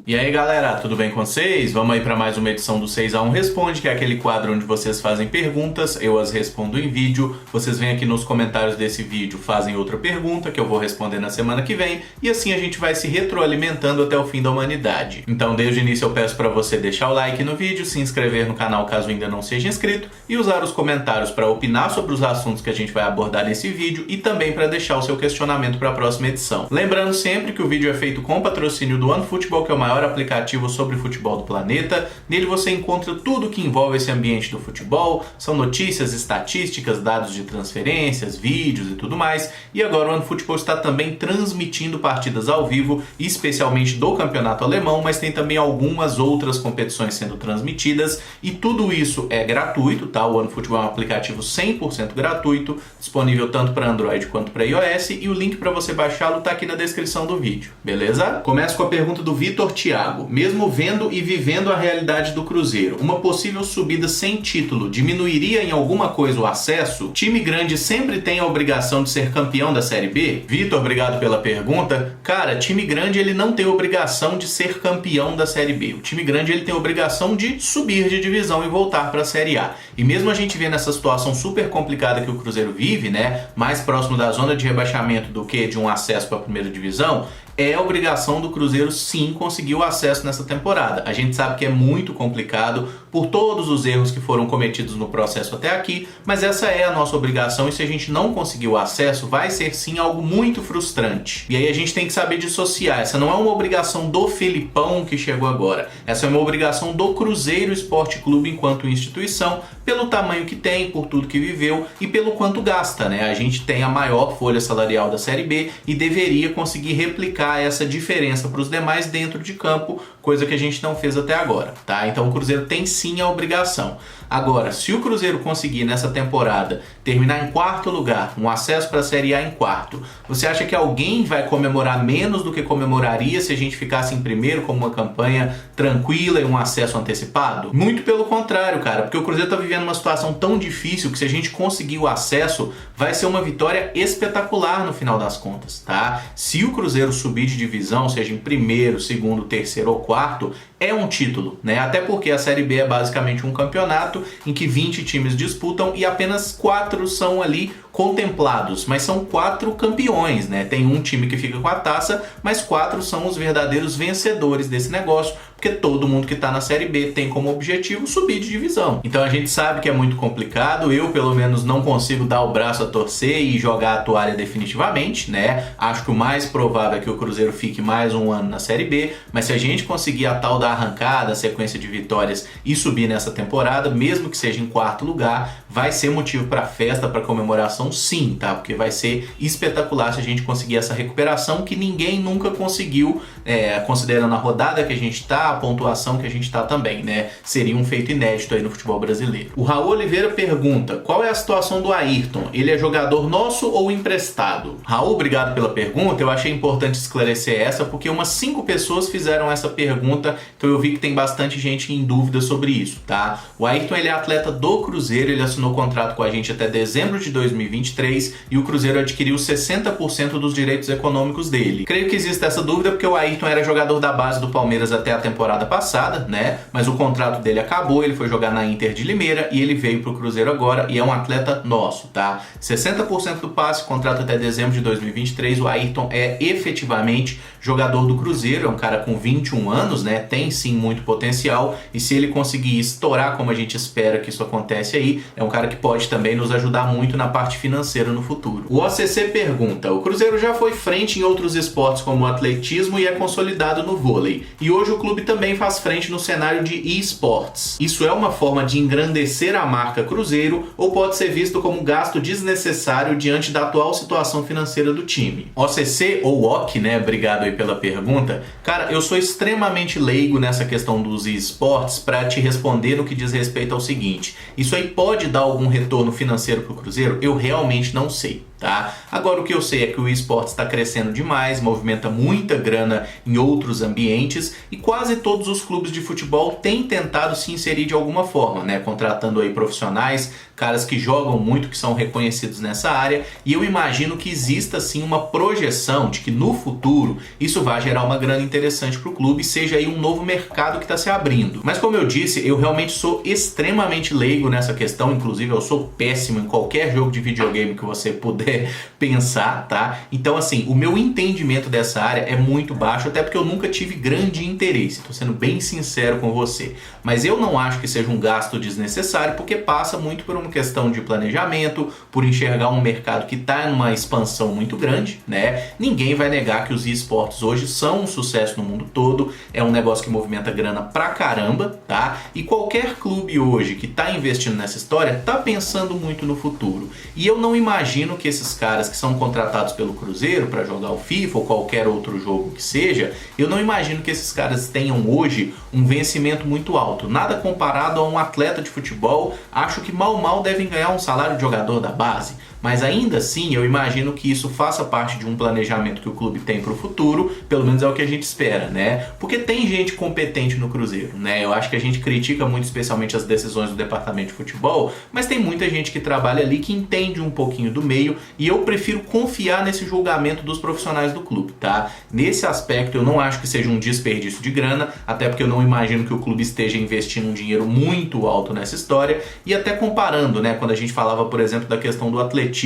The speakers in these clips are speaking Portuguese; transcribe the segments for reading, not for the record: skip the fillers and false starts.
E aí galera, tudo bem com vocês? Vamos aí para mais uma edição do 6x1 Responde, que é aquele quadro onde vocês fazem perguntas, eu as respondo em vídeo, vocês vêm aqui nos comentários desse vídeo, fazem outra pergunta que eu vou responder na semana que vem, e assim a gente vai se retroalimentando até o fim da humanidade. Então desde o início eu peço para você deixar o like no vídeo, se inscrever no canal caso ainda não seja inscrito, e usar os comentários para opinar sobre os assuntos que a gente vai abordar nesse vídeo e também para deixar o seu questionamento para a próxima edição. Lembrando sempre que o vídeo é feito com patrocínio do OneFootball, que é o maior aplicativo sobre futebol do planeta. Nele você encontra tudo que envolve esse ambiente do futebol, são notícias, estatísticas, dados de transferências, vídeos e tudo mais. E agora o OneFootball está também transmitindo partidas ao vivo, especialmente do campeonato alemão, mas tem também algumas outras competições sendo transmitidas e tudo isso é gratuito, tá? O OneFootball é um aplicativo 100% gratuito, disponível tanto para Android quanto para iOS, e o link para você baixá-lo está aqui na descrição do vídeo, beleza? Começo com a pergunta do Vitor Thiago. Mesmo vendo e vivendo a realidade do Cruzeiro, uma possível subida sem título diminuiria em alguma coisa o acesso? Time grande sempre tem a obrigação de ser campeão da Série B? Vitor, obrigado pela pergunta. Cara, time grande ele não tem obrigação de ser campeão da Série B. O time grande ele tem a obrigação de subir de divisão e voltar para a Série A. E mesmo a gente vendo essa situação super complicada que o Cruzeiro vive, né, mais próximo da zona de rebaixamento do que de um acesso para a primeira divisão, é obrigação do Cruzeiro sim conseguir o acesso nessa temporada. A gente sabe que é muito complicado por todos os erros que foram cometidos no processo até aqui, mas essa é a nossa obrigação e se a gente não conseguir o acesso, vai ser sim algo muito frustrante. E aí a gente tem que saber dissociar. Essa não é uma obrigação do Felipão que chegou agora. Essa é uma obrigação do Cruzeiro Esporte Clube enquanto instituição, pelo tamanho que tem, por tudo que viveu e pelo quanto gasta, né? A gente tem a maior folha salarial da Série B e deveria conseguir replicar essa diferença para os demais dentro de campo, coisa que a gente não fez até agora, tá? Então o Cruzeiro tem sim a obrigação. Agora, se o Cruzeiro conseguir nessa temporada terminar em quarto lugar, um acesso para a Série A em quarto, você acha que alguém vai comemorar menos do que comemoraria se a gente ficasse em primeiro com uma campanha tranquila e um acesso antecipado? Muito pelo contrário, cara, porque o Cruzeiro está vivendo uma situação tão difícil que se a gente conseguir o acesso, vai ser uma vitória espetacular no final das contas, tá? Se o Cruzeiro subir de divisão, seja em primeiro, segundo, terceiro ou quarto, é um título, né? Até porque a Série B é basicamente um campeonato em que 20 times disputam e apenas 4 são ali contemplados, mas são 4 campeões, né? Tem um time que fica com a taça, mas 4 são os verdadeiros vencedores desse negócio, porque todo mundo que está na Série B tem como objetivo subir de divisão. Então a gente sabe que é muito complicado, eu pelo menos não consigo dar o braço a torcer e jogar a toalha definitivamente, né? Acho que o mais provável é que o Cruzeiro fique mais um ano na Série B, mas se a gente conseguir a tal da arrancada, a sequência de vitórias e subir nessa temporada, mesmo que seja em quarto lugar, vai ser motivo para festa, para comemoração sim, tá? Porque vai ser espetacular se a gente conseguir essa recuperação que ninguém nunca conseguiu, considerando a rodada que a gente tá, a pontuação que a gente tá também, né? Seria um feito inédito aí no futebol brasileiro. O Raul Oliveira pergunta, qual é a situação do Ayrton? Ele é jogador nosso ou emprestado? Raul, obrigado pela pergunta, eu achei importante esclarecer essa, porque umas 5 pessoas fizeram essa pergunta, então eu vi que tem bastante gente em dúvida sobre isso, tá? O Ayrton, ele é atleta do Cruzeiro, ele assinou contrato com a gente até dezembro de 2023 e o Cruzeiro adquiriu 60% dos direitos econômicos dele. Creio que existe essa dúvida porque o Ayrton era jogador da base do Palmeiras até a temporada passada, né? Mas o contrato dele acabou, ele foi jogar na Inter de Limeira e ele veio pro Cruzeiro agora e é um atleta nosso, tá? 60% do passe, contrato até dezembro de 2023, o Ayrton é efetivamente jogador do Cruzeiro, é um cara com 21 anos, né? Tem sim muito potencial e se ele conseguir estourar como a gente espera que isso acontece aí, é um cara que pode também nos ajudar muito na parte financeira no futuro. O OCC pergunta, o Cruzeiro já foi frente em outros esportes como o atletismo e é consolidado no vôlei, e hoje o clube também faz frente no cenário de e-sports. Isso é uma forma de engrandecer a marca Cruzeiro ou pode ser visto como gasto desnecessário diante da atual situação financeira do time? OCC ou OC, né? Obrigado aí pela pergunta. Cara, eu sou extremamente leigo nessa questão dos e-sports para te responder no que diz respeito ao seguinte, isso aí pode dar algum retorno financeiro para o Cruzeiro? Eu realmente não sei. tá? Agora o que eu sei é que o esportes está crescendo demais, movimenta muita grana em outros ambientes e quase todos os clubes de futebol têm tentado se inserir de alguma forma, né? Contratando aí profissionais, caras que jogam muito, que são reconhecidos nessa área, e eu imagino que exista sim uma projeção de que no futuro isso vai gerar uma grana interessante para o clube, seja aí um novo mercado que está se abrindo. Mas como eu disse, eu realmente sou extremamente leigo nessa questão, inclusive eu sou péssimo em qualquer jogo de videogame que você puder pensar, tá? Então assim, o meu entendimento dessa área é muito baixo, até porque eu nunca tive grande interesse, tô sendo bem sincero com você. Mas eu não acho que seja um gasto desnecessário, porque passa muito por uma questão de planejamento, por enxergar um mercado que está em uma expansão muito grande, né? Ninguém vai negar que os esportes hoje são um sucesso no mundo todo, é um negócio que movimenta grana pra caramba, tá? E qualquer clube hoje que está investindo nessa história está pensando muito no futuro. E eu não imagino que esses caras que são contratados pelo Cruzeiro para jogar o FIFA ou qualquer outro jogo que seja, eu não imagino que esses caras tenham hoje um vencimento muito alto. Nada comparado a um atleta de futebol, acho que mal devem ganhar um salário de jogador da base. Mas ainda assim, eu imagino que isso faça parte de um planejamento que o clube tem para o futuro, pelo menos é o que a gente espera, né? Porque tem gente competente no Cruzeiro, né? Eu acho que a gente critica muito, especialmente as decisões do departamento de futebol, mas tem muita gente que trabalha ali que entende um pouquinho do meio, e eu prefiro confiar nesse julgamento dos profissionais do clube, tá? Nesse aspecto, eu não acho que seja um desperdício de grana, até porque eu não imagino que o clube esteja investindo um dinheiro muito alto nessa história, e até comparando, né? Quando a gente falava, por exemplo, da questão do atletismo,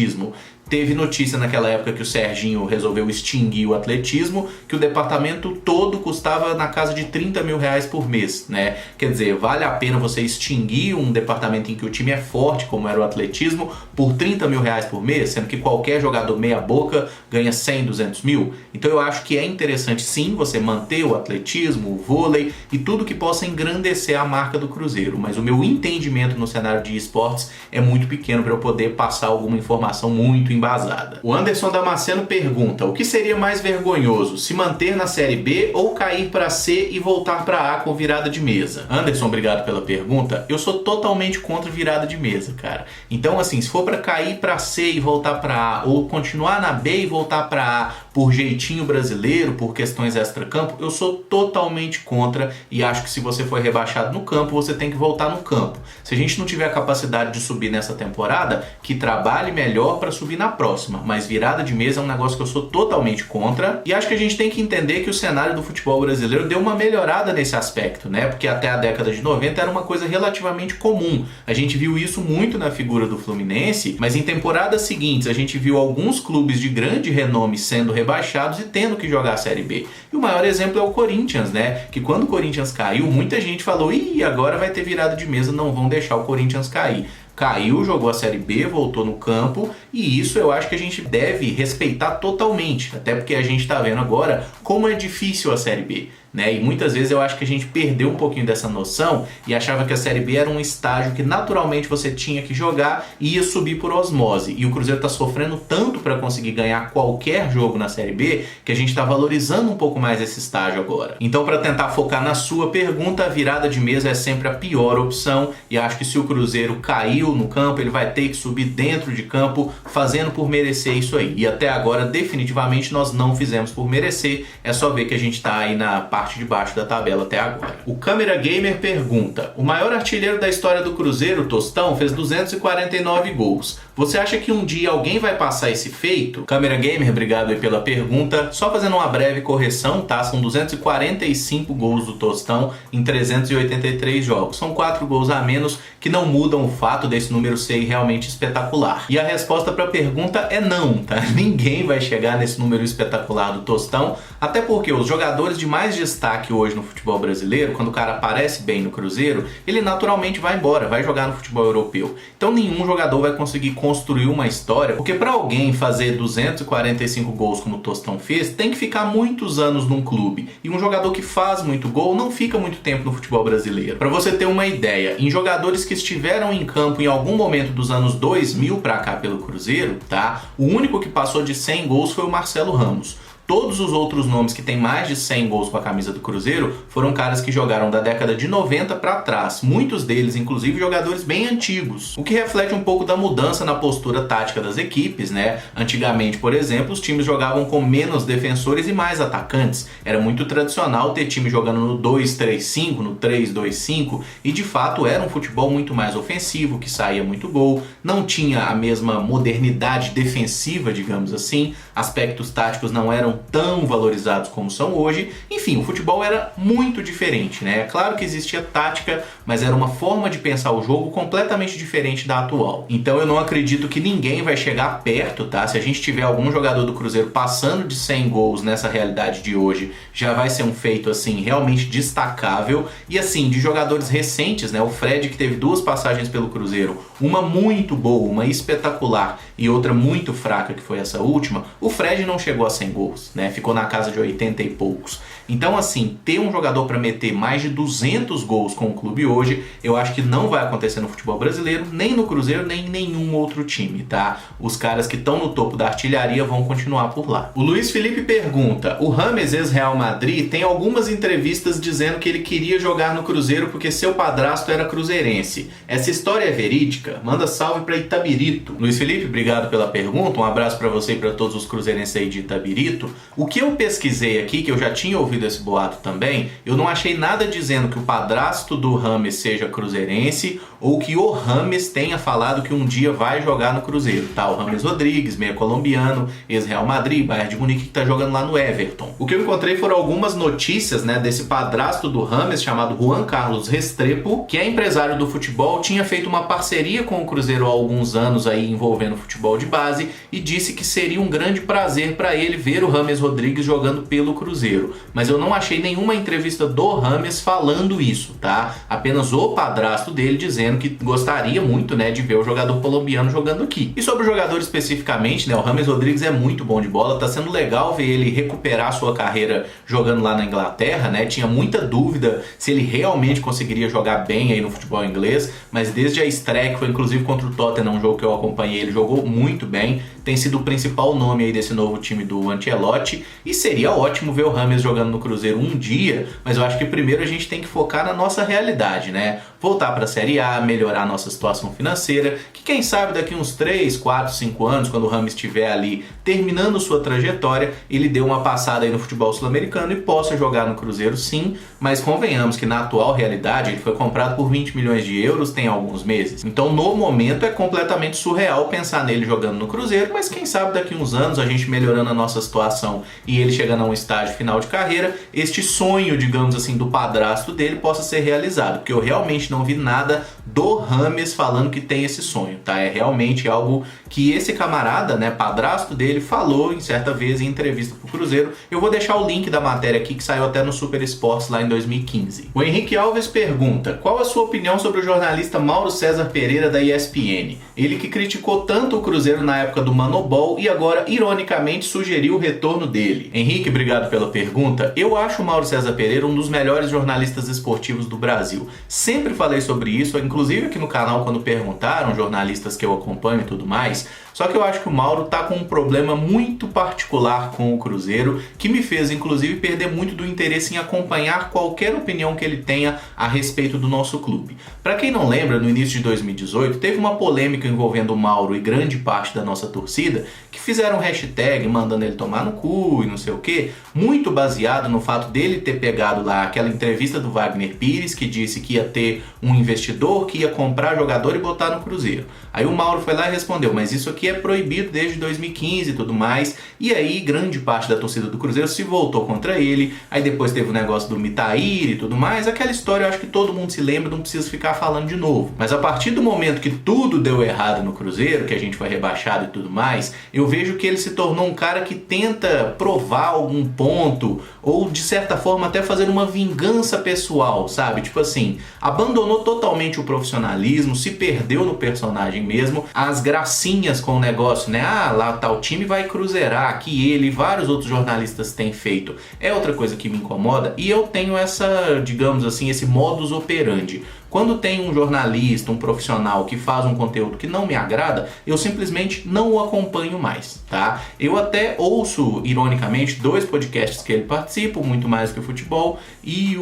teve notícia naquela época que o Serginho resolveu extinguir o atletismo, que o departamento todo custava na casa de 30 mil reais por mês, né? Quer dizer, vale a pena você extinguir um departamento em que o time é forte, como era o atletismo, por 30 mil reais por mês, sendo que qualquer jogador meia boca ganha 100, 200 mil? Então eu acho que é interessante sim você manter o atletismo, o vôlei e tudo que possa engrandecer a marca do Cruzeiro, mas o meu entendimento no cenário de esportes é muito pequeno para eu poder passar alguma informação muito embasada. O Anderson Damasceno pergunta: o que seria mais vergonhoso, se manter na Série B ou cair para C e voltar para A com virada de mesa? Anderson, obrigado pela pergunta. Eu sou totalmente contra virada de mesa, cara. Então assim, se for para cair para C e voltar para A, ou continuar na B e voltar para A por jeitinho brasileiro, por questões extra-campo, eu sou totalmente contra, e acho que se você foi rebaixado no campo, você tem que voltar no campo. Se a gente não tiver a capacidade de subir nessa temporada, que trabalhe melhor para subir na próxima, mas virada de mesa é um negócio que eu sou totalmente contra, e acho que a gente tem que entender que o cenário do futebol brasileiro deu uma melhorada nesse aspecto, né? Porque até a década de 90 era uma coisa relativamente comum. A gente viu isso muito na figura do Fluminense, mas em temporadas seguintes a gente viu alguns clubes de grande renome sendo rebaixados e tendo que jogar a Série B. E o maior exemplo é o Corinthians, né? Que quando o Corinthians caiu, muita gente falou: ih, agora vai ter virada de mesa, não vão deixar o Corinthians cair. Caiu, jogou a Série B, voltou no campo, e isso eu acho que a gente deve respeitar totalmente, até porque a gente está vendo agora como é difícil a Série B, né? E muitas vezes eu acho que a gente perdeu um pouquinho dessa noção e achava que a Série B era um estágio que naturalmente você tinha que jogar e ia subir por osmose, e o Cruzeiro está sofrendo tanto para conseguir ganhar qualquer jogo na Série B que a gente está valorizando um pouco mais esse estágio agora. Então, para tentar focar na sua pergunta, a virada de mesa é sempre a pior opção, e acho que se o Cruzeiro caiu no campo, ele vai ter que subir dentro de campo, fazendo por merecer isso aí. E até agora, definitivamente, nós não fizemos por merecer. É só ver que a gente está aí na parte de baixo da tabela até agora. O Câmera Gamer pergunta: o maior artilheiro da história do Cruzeiro, Tostão, fez 249 gols. Você acha que um dia alguém vai passar esse feito? Câmera Gamer, obrigado aí pela pergunta. Só fazendo uma breve correção, tá? São 245 gols do Tostão em 383 jogos. São 4 gols a menos, que não mudam o fato desse número ser realmente espetacular. E a resposta para a pergunta é não, tá? Ninguém vai chegar nesse número espetacular do Tostão, até porque os jogadores de mais destaque hoje no futebol brasileiro, quando o cara aparece bem no Cruzeiro, ele naturalmente vai embora, vai jogar no futebol europeu. Então nenhum jogador vai conseguir construir uma história, porque para alguém fazer 245 gols como o Tostão fez, tem que ficar muitos anos num clube. E um jogador que faz muito gol não fica muito tempo no futebol brasileiro. Para você ter uma ideia, em jogadores que estiveram em campo em algum momento dos anos 2000 para cá pelo Cruzeiro, tá? O único que passou de 100 gols foi o Marcelo Ramos. Todos os outros nomes que têm mais de 100 gols com a camisa do Cruzeiro foram caras que jogaram da década de 90 para trás, muitos deles inclusive jogadores bem antigos, o que reflete um pouco da mudança na postura tática das equipes, né? Antigamente, por exemplo, os times jogavam com menos defensores e mais atacantes, era muito tradicional ter time jogando no 2-3-5, no 3-2-5, e de fato era um futebol muito mais ofensivo, que saía muito gol, não tinha a mesma modernidade defensiva, digamos assim, aspectos táticos não eram tão valorizados como são hoje. Enfim, o futebol era muito diferente, né? É claro que existia tática, mas era uma forma de pensar o jogo completamente diferente da atual. Então eu não acredito que ninguém vai chegar perto, tá? Se a gente tiver algum jogador do Cruzeiro passando de 100 gols nessa realidade de hoje, já vai ser um feito, assim, realmente destacável. E assim, de jogadores recentes, né? O Fred, que teve 2 passagens pelo Cruzeiro, uma muito boa, uma espetacular e outra muito fraca, que foi essa última, o Fred não chegou a 100 gols, né? Ficou na casa de 80 e poucos. Então, assim, ter um jogador para meter mais de 200 gols com o clube hoje, eu acho que não vai acontecer no futebol brasileiro, nem no Cruzeiro, nem em nenhum outro time, tá? Os caras que estão no topo da artilharia vão continuar por lá. O Luiz Felipe pergunta: o Rames, ex-Real Madrid, tem algumas entrevistas dizendo que ele queria jogar no Cruzeiro porque seu padrasto era cruzeirense. Essa história é verídica? Manda salve para Itabirito. Luiz Felipe, obrigado pela pergunta, um abraço para você e para todos os cruzeirenses aí de Itabirito. O que eu pesquisei aqui, que eu já tinha ouvido esse boato também, eu não achei nada dizendo que o padrasto do Rames seja cruzeirense ou que o Rames tenha falado que um dia vai jogar no Cruzeiro, tá? O Rames Rodrigues, meia colombiano, ex-Real Madrid, Bayern de Munique, que tá jogando lá no Everton. O que eu encontrei foram algumas notícias, né, desse padrasto do Rames, chamado Juan Carlos Restrepo, que é empresário do futebol, tinha feito uma parceria com o Cruzeiro há alguns anos aí envolvendo futebol de base e disse que seria um grande prazer para ele ver o Rames Rodrigues jogando pelo Cruzeiro. Mas eu não achei nenhuma entrevista do Rames falando isso, tá? Apenas o padrasto dele dizendo que gostaria muito, né, de ver o jogador colombiano jogando aqui. E sobre o jogador especificamente, né, o Rames Rodrigues é muito bom de bola, tá sendo legal ver ele recuperar sua carreira jogando lá na Inglaterra, né? Tinha muita dúvida se ele realmente conseguiria jogar bem aí no futebol inglês, mas desde a estreia, que foi inclusive contra o Tottenham, um jogo que eu acompanhei, ele jogou muito bem, tem sido o principal nome aí desse novo time do Ancelotti, e seria ótimo ver o Rames jogando no Cruzeiro um dia, mas eu acho que primeiro a gente tem que focar na nossa realidade, né? Voltar para a Série A, melhorar a nossa situação financeira, que quem sabe daqui uns 3, 4, 5 anos, quando o Rames estiver ali terminando sua trajetória, ele dê uma passada aí no futebol sul-americano e possa jogar no Cruzeiro sim, mas convenhamos que na atual realidade ele foi comprado por 20 milhões de euros tem alguns meses. Então no momento é completamente surreal pensar nele jogando no Cruzeiro, mas quem sabe daqui uns anos a gente melhorando a nossa situação e ele chegando a um estágio final de carreira, este sonho, digamos assim, do padrasto dele possa ser realizado, porque eu realmente não vi nada do Rames falando que tem esse sonho, tá? É realmente algo que esse camarada, né, padrasto dele, falou em certa vez em entrevista pro Cruzeiro. Eu vou deixar o link da matéria aqui, que saiu até no Super Esportes lá em 2015. O Henrique Alves pergunta: qual a sua opinião sobre o jornalista Mauro César Pereira da ESPN? Ele que criticou tanto o Cruzeiro na época do Manobol e agora, ironicamente, sugeriu o retorno dele. Henrique, obrigado pela pergunta. Eu acho o Mauro César Pereira um dos melhores jornalistas esportivos do Brasil. Sempre falei sobre isso, inclusive aqui no canal quando perguntaram, jornalistas que eu acompanho e tudo mais. Só que eu acho que o Mauro tá com um problema muito particular com o Cruzeiro, que me fez inclusive perder muito do interesse em acompanhar qualquer opinião que ele tenha a respeito do nosso clube. Para quem não lembra, no início de 2018 teve uma polêmica envolvendo o Mauro e grande parte da nossa torcida, que fizeram hashtag mandando ele tomar no cu e não sei o que, muito baseado no fato dele ter pegado lá aquela entrevista do Wagner Pires, que disse que ia ter um investidor que ia comprar jogador e botar no Cruzeiro. Aí o Mauro foi lá e respondeu: mas isso aqui é proibido desde 2015 e tudo mais. E aí grande parte da torcida do Cruzeiro se voltou contra ele. Aí depois teve o negócio do Mitair e tudo mais. Aquela história eu acho que todo mundo se lembra, não precisa ficar falando de novo. Mas a partir do momento que tudo deu errado no Cruzeiro, que a gente foi rebaixado e tudo mais, eu vejo que ele se tornou um cara que tenta provar algum ponto, ou de certa forma até fazer uma vingança pessoal, sabe? Tipo assim, abandonou totalmente o profissionalismo, se perdeu no personagem mesmo, as gracinhas com o negócio, né? Ah, lá tal time vai cruzeirar, que ele e vários outros jornalistas têm feito. É outra coisa que me incomoda, e eu tenho essa, digamos assim, esse modus operandi. Quando tem um jornalista, um profissional que faz um conteúdo que não me agrada, eu simplesmente não o acompanho mais, tá? Eu até ouço, ironicamente, 2 podcasts que ele participa, Muito Mais Que o Futebol, e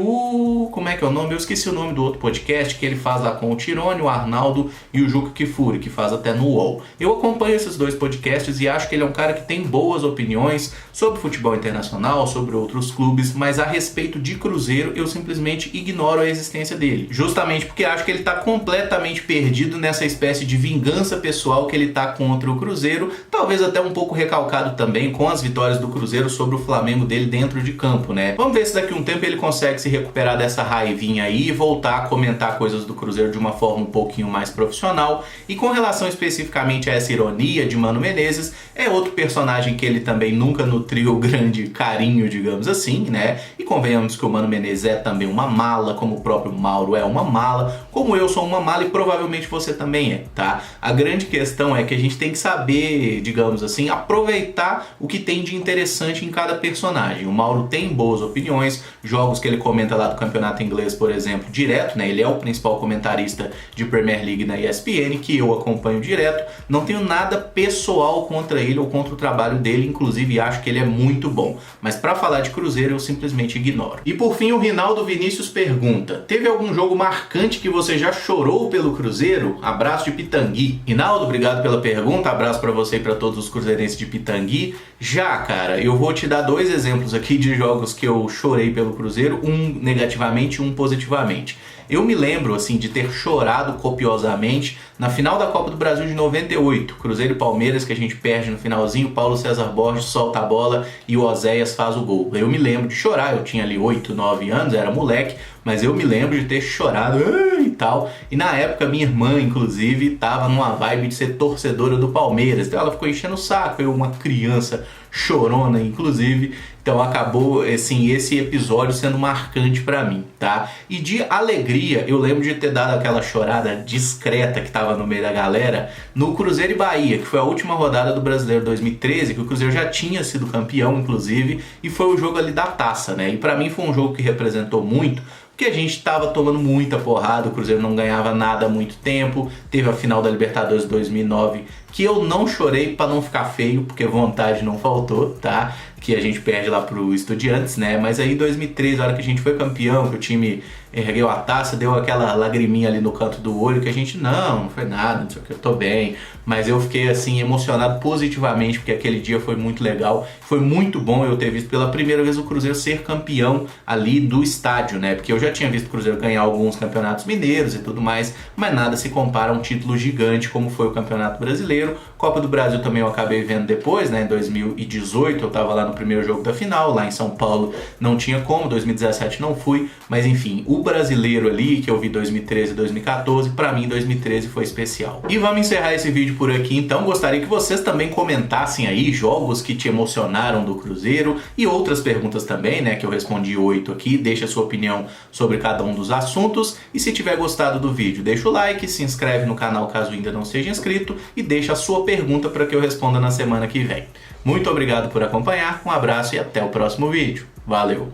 como é que é o nome? Eu esqueci o nome do outro podcast que ele faz lá com o Tirone, o Arnaldo e o Juca Kfouri, que faz até no UOL. Eu acompanho esses 2 podcasts e acho que ele é um cara que tem boas opiniões sobre futebol internacional, sobre outros clubes, mas a respeito de Cruzeiro eu simplesmente ignoro a existência dele, justamente porque acho que ele está completamente perdido nessa espécie de vingança pessoal que ele está contra o Cruzeiro, talvez até um pouco recalcado também com as vitórias do Cruzeiro sobre o Flamengo dele dentro de campo, né? Vamos ver se daqui a um tempo ele consegue se recuperar dessa raivinha aí e voltar a comentar coisas do Cruzeiro de uma forma um pouquinho mais profissional. E com relação especificamente a essa ironia de Mano Menezes, é outro personagem que ele também nunca nutriu grande carinho, digamos assim, né? E convenhamos que o Mano Menezes é também uma mala, como o próprio Mauro é uma mala, como eu sou uma mala e provavelmente você também é, tá? A grande questão é que a gente tem que saber, digamos assim, aproveitar o que tem de interessante em cada personagem. O Mauro tem boas opiniões, jogos que ele comenta lá do campeonato inglês, por exemplo, direto, né? Ele é o principal comentarista de Premier League na ESPN, que eu acompanho direto. Não tenho nada pessoal contra ele ou contra o trabalho dele, inclusive acho que ele é muito bom. Mas para falar de Cruzeiro eu simplesmente ignoro. E por fim o Rinaldo Vinícius pergunta: teve algum jogo marcante que você já chorou pelo Cruzeiro? Abraço de Pitangui. Rinaldo, obrigado pela pergunta, abraço para você e para todos os cruzeirenses de Pitangui. Já, cara, eu vou te dar 2 exemplos aqui de jogos que eu chorei pelo Cruzeiro, um negativamente e um positivamente. Eu me lembro, assim, de ter chorado copiosamente na final da Copa do Brasil de 98, Cruzeiro e Palmeiras, que a gente perde no finalzinho, Paulo César Borges solta a bola e o Oséias faz o gol. Eu me lembro de chorar, eu tinha ali 8, 9 anos, era moleque, mas eu me lembro de ter chorado e tal. E na época minha irmã, inclusive, tava numa vibe de ser torcedora do Palmeiras, então ela ficou enchendo o saco, eu uma criança chorona, inclusive. Então acabou, assim, esse episódio sendo marcante pra mim, tá? E de alegria, eu lembro de ter dado aquela chorada discreta que tava no meio da galera no Cruzeiro e Bahia, que foi a última rodada do Brasileiro 2013, que o Cruzeiro já tinha sido campeão, inclusive, e foi o jogo ali da taça, né? E pra mim foi um jogo que representou muito, porque a gente estava tomando muita porrada, o Cruzeiro não ganhava nada há muito tempo, teve a final da Libertadores 2009, que eu não chorei para não ficar feio, porque vontade não faltou, tá? Que a gente perde lá pro Estudiantes, né? Mas aí em 2013, na hora que a gente foi campeão, que o time ergueu a taça, deu aquela lagriminha ali no canto do olho, que a gente, não foi nada, não sei o que, eu tô bem. Mas eu fiquei, assim, emocionado positivamente, porque aquele dia foi muito legal. Foi muito bom eu ter visto pela primeira vez o Cruzeiro ser campeão ali do estádio, né? Porque eu já tinha visto o Cruzeiro ganhar alguns campeonatos mineiros e tudo mais, mas nada se compara a um título gigante como foi o Campeonato Brasileiro. Copa do Brasil também eu acabei vendo depois, né? Em 2018 eu tava lá no primeiro jogo da final, lá em São Paulo não tinha como, 2017 não fui, mas enfim, o brasileiro ali, que eu vi 2013 e 2014, pra mim 2013 foi especial. E vamos encerrar esse vídeo por aqui, então gostaria que vocês também comentassem aí jogos que te emocionaram do Cruzeiro e outras perguntas também, né, que eu respondi 8 aqui, deixa a sua opinião sobre cada um dos assuntos, e se tiver gostado do vídeo, deixa o like, se inscreve no canal caso ainda não seja inscrito e deixa a sua pergunta para que eu responda na semana que vem. Muito obrigado por acompanhar, um abraço e até o próximo vídeo. Valeu!